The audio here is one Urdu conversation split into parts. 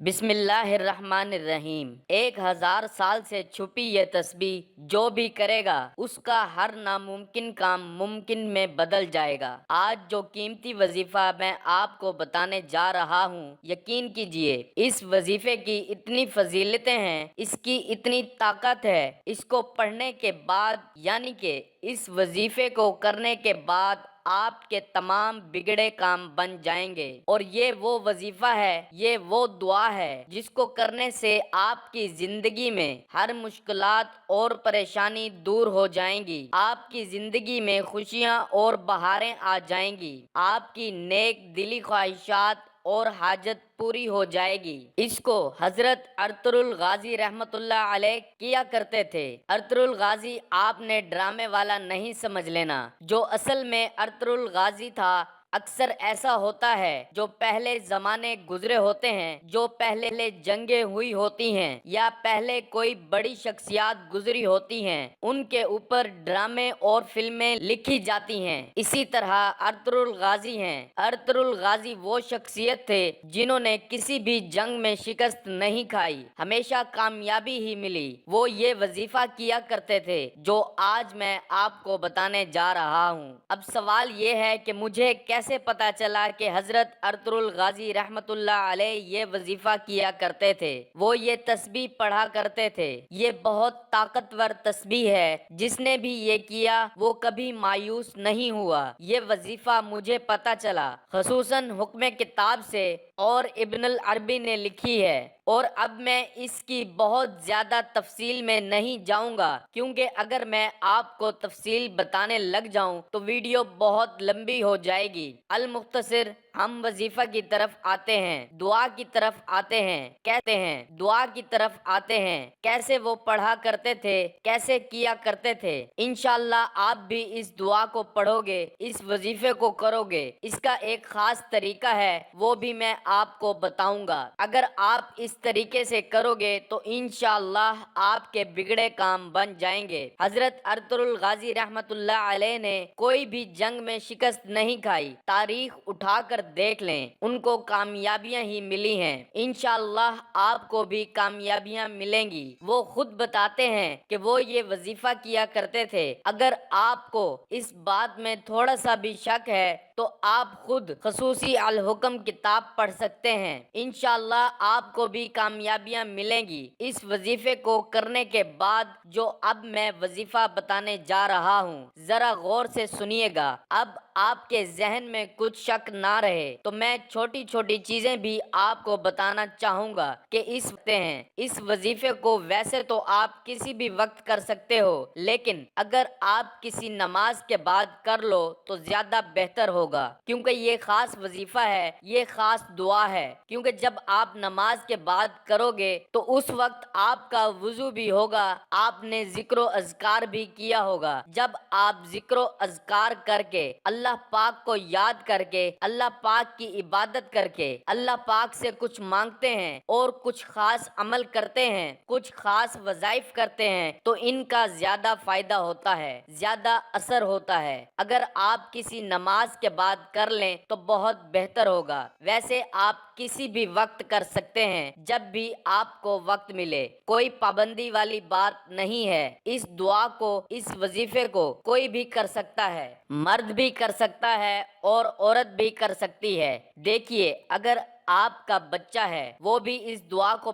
بسم اللہ الرحمن الرحیم۔ 1000 سال سے چھپی یہ تسبیح جو بھی کرے گا اس کا ہر ناممکن کام ممکن میں بدل جائے گا۔ آج جو قیمتی وظیفہ میں آپ کو بتانے جا رہا ہوں، یقین کیجئے اس وظیفے کی اتنی فضیلتیں ہیں، اس کی اتنی طاقت ہے، اس کو پڑھنے کے بعد یعنی کہ اس وظیفے کو کرنے کے بعد آپ کے تمام بگڑے کام بن جائیں گے۔ اور یہ وہ وظیفہ ہے، یہ وہ دعا ہے جس کو کرنے سے آپ کی زندگی میں ہر مشکلات اور پریشانی دور ہو جائیں گی، آپ کی زندگی میں خوشیاں اور بہاریں آ جائیں گی، آپ کی نیک دلی خواہشات اور حاجت پوری ہو جائے گی۔ اس کو حضرت ارطغرل غازی رحمت اللہ علیہ کیا کرتے تھے۔ ارطغرل غازی آپ نے ڈرامے والا نہیں سمجھ لینا، جو اصل میں ارطغرل غازی تھا۔ اکثر ایسا ہوتا ہے جو پہلے زمانے گزرے ہوتے ہیں، جو پہلے جنگیں ہوئی ہوتی ہیں یا پہلے کوئی بڑی شخصیات گزری ہوتی ہیں، ان کے اوپر ڈرامے اور فلمیں لکھی جاتی ہیں۔ اسی طرح ارطغرل غازی ہیں۔ ارطغرل غازی وہ شخصیت تھے جنہوں نے کسی بھی جنگ میں شکست نہیں کھائی، ہمیشہ کامیابی ہی ملی۔ وہ یہ وظیفہ کیا کرتے تھے جو آج میں آپ کو بتانے جا رہا ہوں۔ اب سوال یہ ہے کہ مجھے کیسے پتا چلا کہ حضرت ارطغرل غازی رحمت اللہ علیہ یہ وظیفہ کیا کرتے تھے، وہ یہ تسبیح پڑھا کرتے تھے۔ یہ بہت طاقتور تسبیح ہے، جس نے بھی یہ کیا وہ کبھی مایوس نہیں ہوا۔ یہ وظیفہ مجھے پتا چلا خصوصاً حکم کتاب سے، اور ابن العربی نے لکھی ہے، اور اب میں اس کی بہت زیادہ تفصیل میں نہیں جاؤں گا، کیونکہ اگر میں آپ کو تفصیل بتانے لگ جاؤں تو ویڈیو بہت لمبی ہو جائے گی۔ المختصر ہم وظیفہ کی طرف آتے ہیں، دعا کی طرف آتے ہیں، کہتے ہیں دعا کی طرف آتے ہیں، کیسے وہ پڑھا کرتے تھے، کیسے کیا کرتے تھے۔ انشاءاللہ آپ بھی اس دعا کو پڑھو گے، اس وظیفے کو کرو گے۔ اس کا ایک خاص طریقہ ہے، وہ بھی میں آپ کو بتاؤں گا۔ اگر آپ اس طریقے سے کرو گے تو انشاءاللہ آپ کے بگڑے کام بن جائیں گے۔ حضرت ارطغرل غازی رحمت اللہ علیہ نے کوئی بھی جنگ میں شکست نہیں کھائی، تاریخ اٹھا کر دیکھ لیں، ان کو کامیابیاں ہی ملی ہیں۔ انشاءاللہ آپ کو بھی کامیابیاں ملیں گی۔ وہ خود بتاتے ہیں کہ وہ یہ وظیفہ کیا کرتے تھے۔ اگر آپ کو اس بات میں تھوڑا سا بھی شک ہے تو آپ خود خصوصی الحکم کتاب پڑھ سکتے ہیں، انشاءاللہ آپ کو بھی کامیابیاں ملیں گی۔ اس وظیفے کو کرنے کے بعد جو اب میں وظیفہ بتانے جا رہا ہوں، ذرا غور سے سنیے گا۔ اب آپ کے ذہن میں کچھ شک نہ رہے تو میں چھوٹی چھوٹی چیزیں بھی آپ کو بتانا چاہوں گا کہ اس وظیفے کو ویسے تو آپ کسی بھی وقت کر سکتے ہو، لیکن اگر آپ کسی نماز کے بعد کر لو تو زیادہ بہتر ہوگا، کیونکہ یہ خاص وظیفہ ہے، یہ خاص دعا ہے۔ کیونکہ جب آپ نماز کے بعد کرو گے تو اس وقت آپ کا وضو بھی ہوگا، آپ نے ذکر و اذکار بھی کیا ہوگا۔ جب آپ ذکر و اذکار کر کے اللہ پاک کو یاد کر کے، اللہ پاک کی عبادت کر کے، اللہ پاک سے کچھ مانگتے ہیں اور کچھ خاص عمل کرتے ہیں، کچھ خاص وظائف کرتے ہیں تو ان کا زیادہ فائدہ ہوتا ہے، زیادہ اثر ہوتا ہے۔ اگر آپ کسی نماز کے بعد کر لیں تو بہت بہتر ہوگا۔ ویسے آپ کسی بھی وقت کر سکتے ہیں، جب بھی آپ کو وقت ملے، کوئی پابندی والی بات نہیں ہے۔ اس دعا کو، اس وظیفے کو کوئی بھی کر سکتا ہے، مرد بھی کر سکتا ہے اور عورت بھی کر سکتی ہے۔ دیکھیے اگر آپ کا بچہ ہے وہ بھی اس دعا کو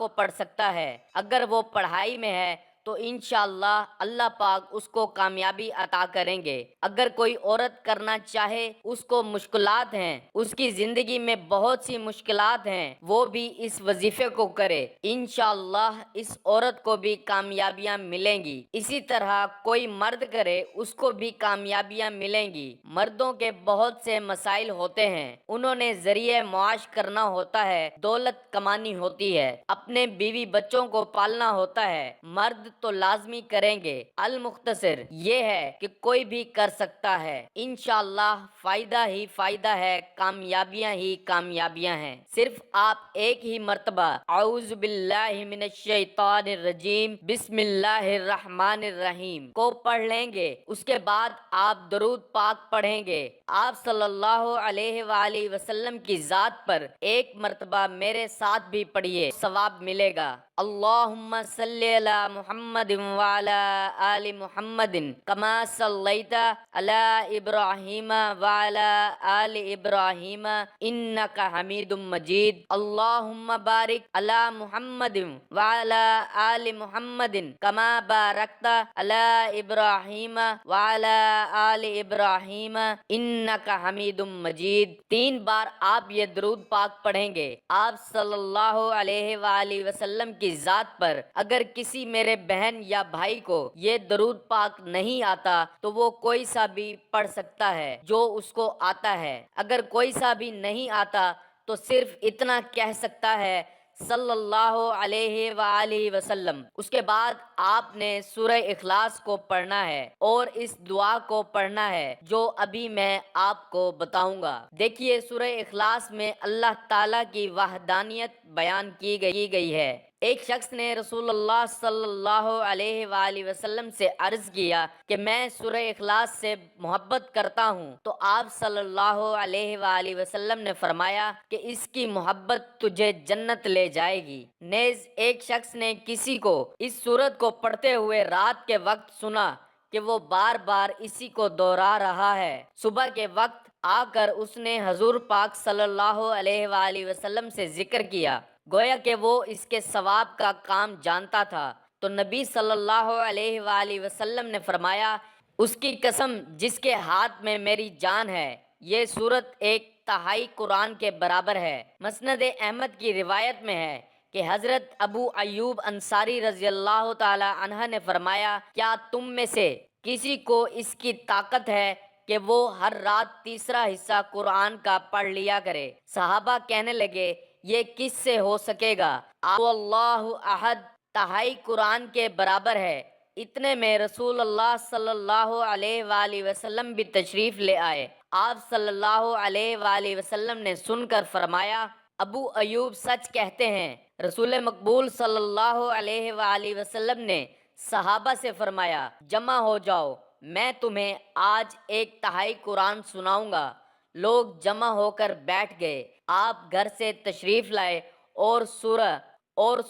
پڑھ سکتا ہے۔ اگر وہ پڑھائی میں ہے تو انشاءاللہ اللہ پاک اس کو کامیابی عطا کریں گے۔ اگر کوئی عورت کرنا چاہے، اس کو مشکلات ہیں، اس کی زندگی میں بہت سی مشکلات ہیں، وہ بھی اس وظیفے کو کرے، انشاءاللہ اس عورت کو بھی کامیابیاں ملیں گی۔ اسی طرح کوئی مرد کرے، اس کو بھی کامیابیاں ملیں گی۔ مردوں کے بہت سے مسائل ہوتے ہیں، انہوں نے ذریعہ معاش کرنا ہوتا ہے، دولت کمانی ہوتی ہے، اپنے بیوی بچوں کو پالنا ہوتا ہے۔ مرد تو لازمی کریں گے۔ المختصر یہ ہے کہ کوئی بھی کر سکتا ہے، انشاءاللہ فائدہ ہی فائدہ ہے، کامیابیاں ہی کامیابیاں ہیں۔ صرف آپ ایک ہی مرتبہ اعوذ باللہ من الشیطان الرجیم بسم اللہ الرحمن الرحیم کو پڑھ لیں گے، اس کے بعد آپ درود پاک پڑھیں گے۔ آپ صلی اللہ علیہ وآلہ وسلم کی ذات پر ایک مرتبہ میرے ساتھ بھی پڑھیے، ثواب ملے گا۔ اللہم صلی علی محمد وعلی آل محمد کما صلیت علی ابراہیم وعلی آل ابراہیم انک حمید مجید۔ اللہم بارک علی محمد وعلی آل محمد کما بارکت علی ابراہیم وعلی آل ابراہیم انک حمید مجید۔ 3 بار آپ یہ درود پاک پڑھیں گے۔ آپ صلی اللہ علیہ وآلہ وسلم کی ذات پر اگر کسی میرے بہن یا بھائی کو یہ درود پاک نہیں آتا تو وہ کوئی سا بھی پڑھ سکتا ہے جو اس کو آتا ہے۔ اگر کوئی سا بھی نہیں آتا تو صرف اتنا کہہ سکتا ہے صلی اللہ علیہ وآلہ وسلم۔ اس کے بعد آپ نے سورہ اخلاص کو پڑھنا ہے اور اس دعا کو پڑھنا ہے جو ابھی میں آپ کو بتاؤں گا۔ دیکھیے سورہ اخلاص میں اللہ تعالیٰ کی وحدانیت بیان کی گئی ہے۔ ایک شخص نے رسول اللہ صلی اللہ علیہ وآلہ وسلم سے عرض کیا کہ میں سورہ اخلاص سے محبت کرتا ہوں، تو آپ صلی اللہ علیہ وآلہ وسلم نے فرمایا کہ اس کی محبت تجھے جنت لے جائے گی۔ نیز ایک شخص نے کسی کو اس سورت کو پڑھتے ہوئے رات کے وقت سنا کہ وہ بار بار اسی کو دہرا رہا ہے۔ صبح کے وقت آ کر اس نے حضور پاک صلی اللہ علیہ وآلہ وسلم سے ذکر کیا، گویا کہ وہ اس کے ثواب کا کام جانتا تھا۔ تو نبی صلی اللہ علیہ وآلہ وسلم نے فرمایا، اس کی قسم جس کے ہاتھ میں میری جان ہے، یہ سورت ایک تہائی قرآن کے برابر ہے۔ مسند احمد کی روایت میں ہے کہ حضرت ابو ایوب انصاری رضی اللہ تعالی عنہ نے فرمایا، کیا تم میں سے کسی کو اس کی طاقت ہے کہ وہ ہر رات تیسرا حصہ قرآن کا پڑھ لیا کرے؟ صحابہ کہنے لگے، یہ کس سے ہو سکے گا؟ اللہ احد تہائی قرآن کے برابر ہے۔ اتنے میں رسول اللہ صلی اللہ علیہ وآلہ وسلم بھی تشریف لے آئے۔ آپ صلی اللہ علیہ وآلہ وسلم نے سن کر فرمایا، ابو ایوب سچ کہتے ہیں۔ رسول مقبول صلی اللہ علیہ وآلہ وسلم نے صحابہ سے فرمایا، جمع ہو جاؤ، میں تمہیں آج ایک تہائی قرآن سناؤں گا۔ لوگ جمع ہو کر بیٹھ گئے۔ آپ گھر سے تشریف لائے اور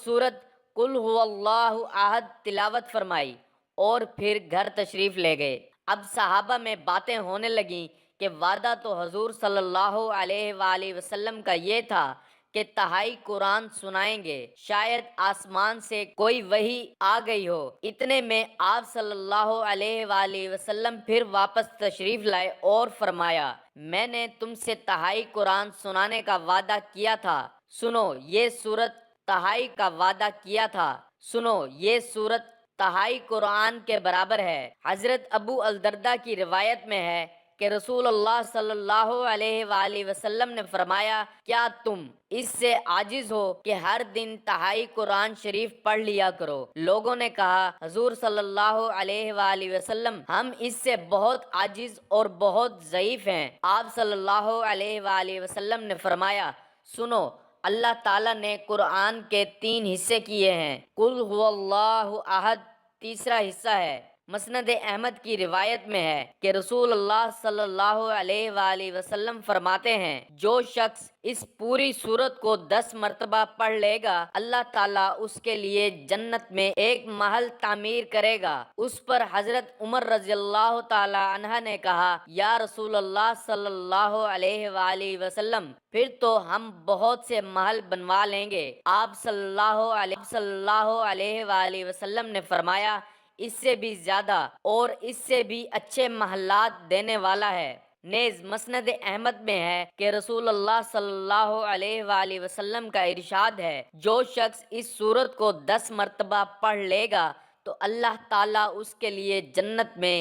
سورت قل هو اللہ احد تلاوت فرمائی اور پھر گھر تشریف لے گئے۔ اب صحابہ میں باتیں ہونے لگیں کہ وعدہ تو حضور صلی اللہ علیہ وآلہ وسلم کا یہ تھا کہ تہائی قرآن سنائیں گے، شاید آسمان سے کوئی وحی آ گئی ہو۔ اتنے میں آپ صلی اللہ علیہ وآلہ وسلم پھر واپس تشریف لائے اور فرمایا، میں نے تم سے تہائی قرآن سنانے کا وعدہ کیا تھا، سنو یہ سورت تہائی کا وعدہ کیا تھا، سنو یہ سورت تہائی قرآن کے برابر ہے۔ حضرت ابو الدرداء کی روایت میں ہے کہ رسول اللہ صلی اللہ علیہ وآلہ وسلم نے فرمایا، کیا تم اس سے عاجز ہو کہ ہر دن تہائی قرآن شریف پڑھ لیا کرو؟ لوگوں نے کہا، حضور صلی اللہ علیہ وآلہ وسلم ہم اس سے بہت عاجز اور بہت ضعیف ہیں۔ آپ صلی اللہ علیہ وآلہ وسلم نے فرمایا، سنو، اللہ تعالیٰ نے قرآن کے 3 حصے کیے ہیں، قل هو اللہ احد تیسرا حصہ ہے۔ مسند احمد کی روایت میں ہے کہ رسول اللہ صلی اللہ علیہ وآلہ وسلم فرماتے ہیں، جو شخص اس پوری سورت کو 10 مرتبہ پڑھ لے گا، اللہ تعالیٰ اس کے لیے جنت میں ایک محل تعمیر کرے گا۔ اس پر حضرت عمر رضی اللہ تعالی عنہ نے کہا، یا رسول اللہ صلی اللہ علیہ وآلہ وسلم، پھر تو ہم بہت سے محل بنوا لیں گے۔ آپ صلی اللہ علیہ وآلہ وسلم نے فرمایا، اس سے بھی زیادہ اور اس سے بھی اچھے محلات دینے والا ہے۔ نیز مسند احمد میں ہے کہ رسول اللہ صلی اللہ علیہ وآلہ وسلم کا ارشاد ہے، جو شخص اس سورت کو 10 مرتبہ پڑھ لے گا تو اللہ تعالیٰ اس کے لیے جنت میں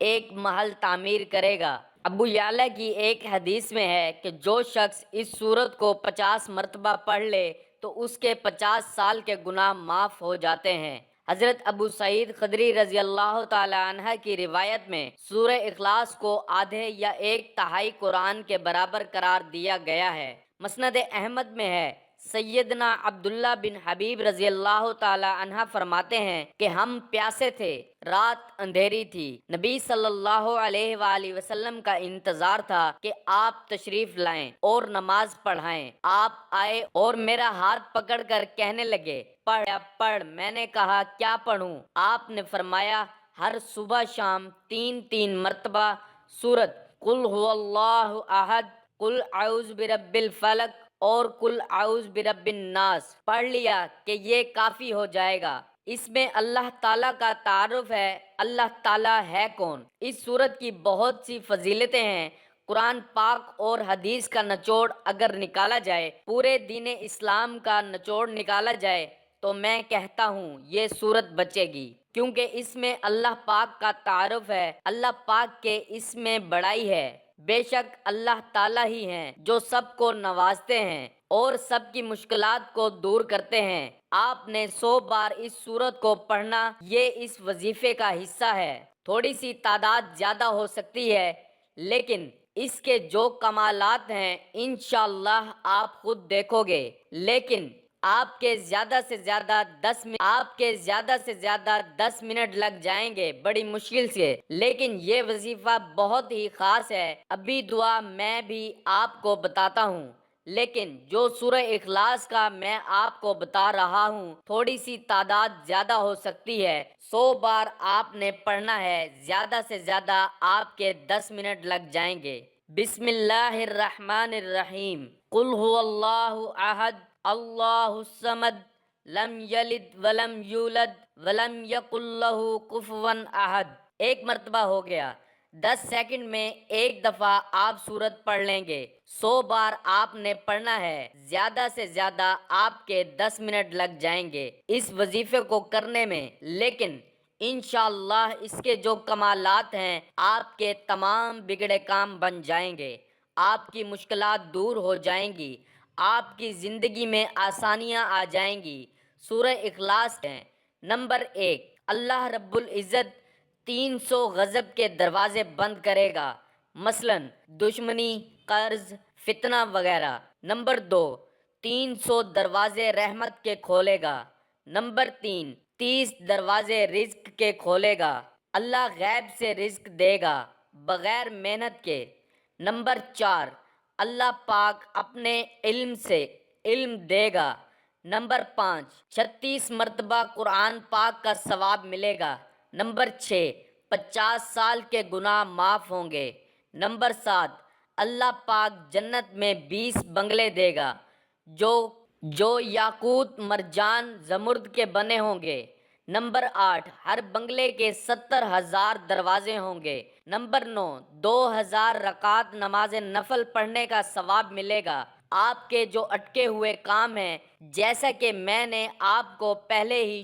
ایک محل تعمیر کرے گا۔ ابو یعلا کی ایک حدیث میں ہے کہ جو شخص اس سورت کو 50 مرتبہ پڑھ لے تو اس کے 50 سال کے گناہ معاف ہو جاتے ہیں۔ حضرت ابو سعید خدری رضی اللہ تعالی عنہ کی روایت میں سورہ اخلاص کو آدھے یا ایک تہائی قرآن کے برابر قرار دیا گیا ہے۔ مسند احمد میں ہے، سیدنا عبداللہ بن حبیب رضی اللہ تعالی عنہ فرماتے ہیں کہ ہم پیاسے تھے، رات اندھیری تھی، نبی صلی اللہ علیہ وآلہ وسلم کا انتظار تھا کہ آپ تشریف لائیں اور نماز پڑھائیں۔ آپ آئے اور میرا ہاتھ پکڑ کر کہنے لگے، پڑھ یا پڑھ۔ میں نے کہا، کیا پڑھوں؟ آپ نے فرمایا، ہر صبح شام 3 مرتبہ سورت قل هو اللہ احد، قل اعوذ برب الفلق اور قل اعوذ برب الناس پڑھ لیا کہ یہ کافی ہو جائے گا۔ اس میں اللہ تعالیٰ کا تعارف ہے، اللہ تعالیٰ ہے کون۔ اس سورت کی بہت سی فضیلتیں ہیں۔ قرآن پاک اور حدیث کا نچوڑ اگر نکالا جائے، پورے دین اسلام کا نچوڑ نکالا جائے، تو میں کہتا ہوں یہ سورت بچے گی، کیونکہ اس میں اللہ پاک کا تعارف ہے، اللہ پاک کے اس میں بڑائی ہے۔ بے شک اللہ تعالیٰ ہی ہیں جو سب کو نوازتے ہیں اور سب کی مشکلات کو دور کرتے ہیں۔ آپ نے 100 بار اس سورت کو پڑھنا، یہ اس وظیفے کا حصہ ہے۔ تھوڑی سی تعداد زیادہ ہو سکتی ہے، لیکن اس کے جو کمالات ہیں انشاءاللہ آپ خود دیکھو گے۔ لیکن آپ کے زیادہ سے زیادہ 10 منٹ لگ جائیں گے بڑی مشکل سے، لیکن یہ وظیفہ بہت ہی خاص ہے۔ ابھی دعا میں بھی آپ کو بتاتا ہوں، لیکن جو سورہ اخلاص کا میں آپ کو بتا رہا ہوں، تھوڑی سی تعداد زیادہ ہو سکتی ہے۔ 100 بار آپ نے پڑھنا ہے، زیادہ سے زیادہ آپ کے 10 منٹ لگ جائیں گے۔ بسم اللہ الرحمن الرحیم۔ قل هو اللہ احد، اللہ الصمد، لم یلد ولم یولد ولم یکن لہ کفوا احد۔ ایک مرتبہ ہو گیا۔ 10 سیکنڈ میں ایک دفعہ آپ سورت پڑھ لیں گے۔ 100 بار آپ نے پڑھنا ہے، زیادہ سے زیادہ آپ کے 10 منٹ لگ جائیں گے اس وظیفے کو کرنے میں، لیکن انشاءاللہ اس کے جو کمالات ہیں، آپ کے تمام بگڑے کام بن جائیں گے، آپ کی مشکلات دور ہو جائیں گی، آپ کی زندگی میں آسانیاں آ جائیں گی۔ سورہ اخلاص ہے۔ نمبر 1، اللہ رب العزت 300 غضب کے دروازے بند کرے گا، مثلا دشمنی، قرض، فتنہ وغیرہ۔ نمبر 2، 300 دروازے رحمت کے کھولے گا۔ نمبر 3، 30 دروازے رزق کے کھولے گا۔ اللہ غیب سے رزق دے گا بغیر محنت کے۔ نمبر 4، اللہ پاک اپنے علم سے علم دے گا۔ نمبر 5، 36 مرتبہ قرآن پاک کا ثواب ملے گا۔ نمبر 6، 50 سال کے گناہ معاف ہوں گے۔ نمبر 7، اللہ پاک جنت میں 20 بنگلے دے گا جو یاقوت، مرجان، زمرد کے بنے ہوں گے۔ نمبر 8، ہر بنگلے کے 70,000 دروازے ہوں گے۔ نمبر 9، 2000 رکعت نماز نفل پڑھنے کا ثواب ملے گا۔ آپ کے جو اٹکے ہوئے کام ہیں، جیسا کہ میں نے آپ کو پہلے ہی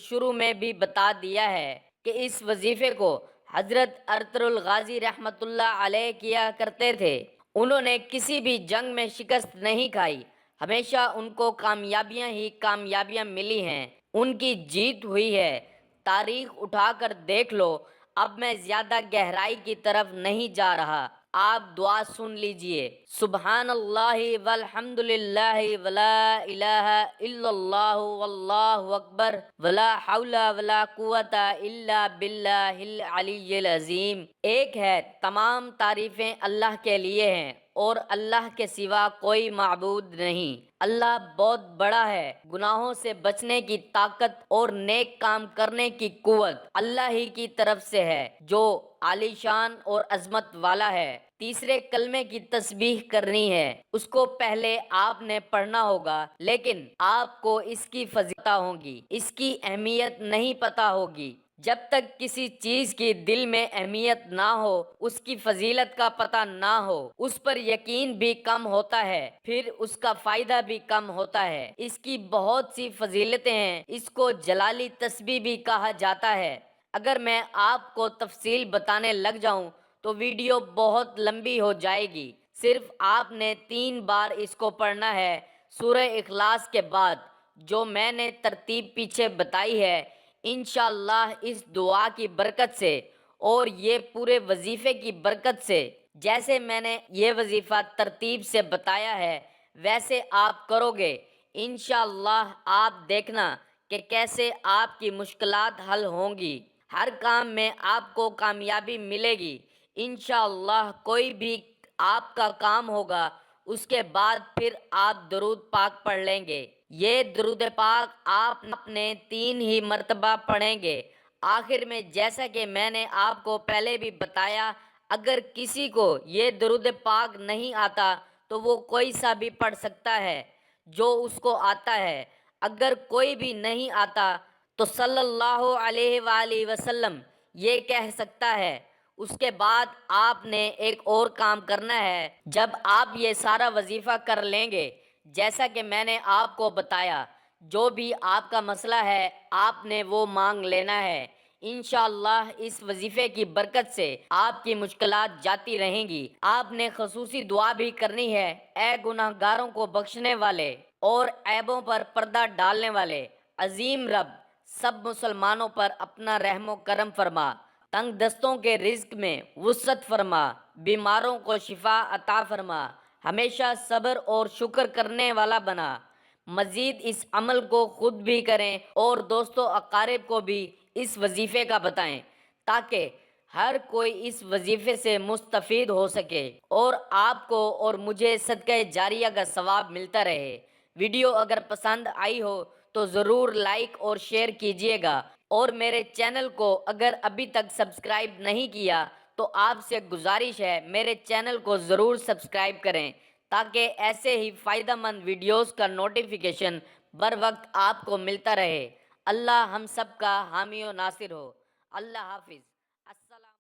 شروع میں بھی بتا دیا ہے کہ اس وظیفے کو حضرت ارطغرل الغازی رحمۃ اللہ علیہ کیا کرتے تھے۔ انہوں نے کسی بھی جنگ میں شکست نہیں کھائی، ہمیشہ ان کو کامیابیاں ہی کامیابیاں ملی ہیں، ان کی جیت ہوئی ہے۔ تاریخ اٹھا کر دیکھ لو۔ اب میں زیادہ گہرائی کی طرف نہیں جا رہا، آپ دعا سن لیجئے۔ سبحان اللہ والحمد للہ ولا الہ الا اللہ واللہ اکبر ولا حول ولا قوت الا باللہ العلی العظیم۔ ایک ہے، تمام تعریفیں اللہ کے لیے ہیں اور اللہ کے سوا کوئی معبود نہیں۔ اللہ بہت بڑا ہے، گناہوں سے بچنے کی طاقت اور نیک کام کرنے کی قوت اللہ ہی کی طرف سے ہے، جو عالی شان اور عظمت والا ہے۔ تیسرے کلمے کی تسبیح کرنی ہے، اس کو پہلے آپ نے پڑھنا ہوگا، لیکن آپ کو اس کی فضیلت ہوگی، اس کی اہمیت نہیں پتہ ہوگی۔ جب تک کسی چیز کی دل میں اہمیت نہ ہو، اس کی فضیلت کا پتہ نہ ہو، اس پر یقین بھی کم ہوتا ہے، پھر اس کا فائدہ بھی کم ہوتا ہے۔ اس کی بہت سی فضیلتیں ہیں، اس کو جلالی تسبیح بھی کہا جاتا ہے۔ اگر میں آپ کو تفصیل بتانے لگ جاؤں تو ویڈیو بہت لمبی ہو جائے گی۔ صرف آپ نے 3 بار اس کو پڑھنا ہے سورہ اخلاص کے بعد۔ جو میں نے ترتیب پیچھے بتائی ہے، انشاءاللہ اس دعا کی برکت سے اور یہ پورے وظیفے کی برکت سے، جیسے میں نے یہ وظیفہ ترتیب سے بتایا ہے ویسے آپ کرو گے، انشاءاللہ آپ دیکھنا کہ کیسے آپ کی مشکلات حل ہوں گی، ہر کام میں آپ کو کامیابی ملے گی۔ انشاءاللہ کوئی بھی آپ کا کام ہوگا اس کے بعد پھر آپ درود پاک پڑھ لیں گے۔ یہ درود پاک آپ نے 3 ہی مرتبہ پڑھیں گے۔ آخر میں جیسا کہ میں نے آپ کو پہلے بھی بتایا، اگر کسی کو یہ درود پاک نہیں آتا تو وہ کوئی سا بھی پڑھ سکتا ہے جو اس کو آتا ہے۔ اگر کوئی بھی نہیں آتا تو صلی اللہ علیہ وآلہ وسلم یہ کہہ سکتا ہے۔ اس کے بعد آپ نے ایک اور کام کرنا ہے، جب آپ یہ سارا وظیفہ کر لیں گے جیسا کہ میں نے آپ کو بتایا، جو بھی آپ کا مسئلہ ہے آپ نے وہ مانگ لینا ہے۔ انشاءاللہ اس وظیفے کی برکت سے آپ کی مشکلات جاتی رہیں گی۔ آپ نے خصوصی دعا بھی کرنی ہے، اے گناہ گاروں کو بخشنے والے اور عیبوں پر پردہ ڈالنے والے عظیم رب، سب مسلمانوں پر اپنا رحم و کرم فرما، تنگ دستوں کے رزق میں وسعت فرما، بیماروں کو شفا عطا فرما، ہمیشہ صبر اور شکر کرنے والا بنا۔ مزید اس عمل کو خود بھی کریں اور دوستوں اقارب کو بھی اس وظیفے کا بتائیں، تاکہ ہر کوئی اس وظیفے سے مستفید ہو سکے اور آپ کو اور مجھے صدقہ جاریہ کا ثواب ملتا رہے۔ ویڈیو اگر پسند آئی ہو تو ضرور لائک اور شیئر کیجیے گا، اور میرے چینل کو اگر ابھی تک سبسکرائب نہیں کیا تو آپ سے گزارش ہے میرے چینل کو ضرور سبسکرائب کریں، تاکہ ایسے ہی فائدہ مند ویڈیوز کا نوٹیفیکیشن بر وقت آپ کو ملتا رہے۔ اللہ ہم سب کا حامی و ناصر ہو۔ اللہ حافظ۔